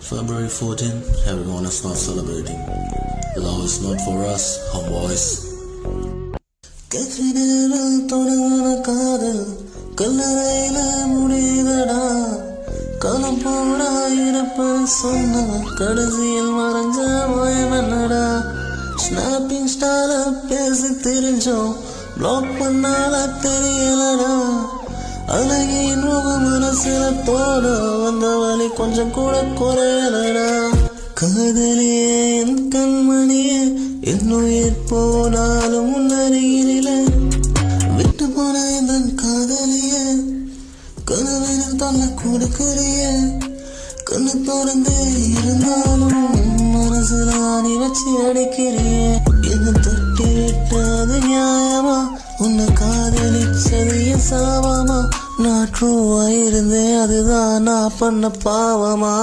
February 14, everyone is not celebrating. Love is not for us, homeboys. கற்றினில் தொடங்கின காதல் கல்லறையில முடிதடா. காலம் போடா இருப்ப சொன்ன கடைசியில் மறைஞ்ச மயமன்னடா. ஸ்னாப்பிங் ஸ்டார பேசி தெரிஞ்சோம், பிளாக் பண்ணால தெரியலடா. அழகின் முக மனசுல தோட வந்த வழி கொஞ்சம் கூட குறையலடா. காதலியே என் கண்மணியே, என் உயிர் போனாலும் முன்னருகில விட்டு போன என் காதலியே, கனவினில் தொல்லை கொடுக்கிறியே. கண்ணு திறந்தே இருந்தாலும் மனசுல நீ வச்சு அடைக்கிறியே. என்ன தொட்டி விட்டது நியாயமா? உன்னை காதலிச்சது என் சாபமா? நான் ட்ரூவா இருந்தேன், அதுதான் நான் பண்ண பாவமா?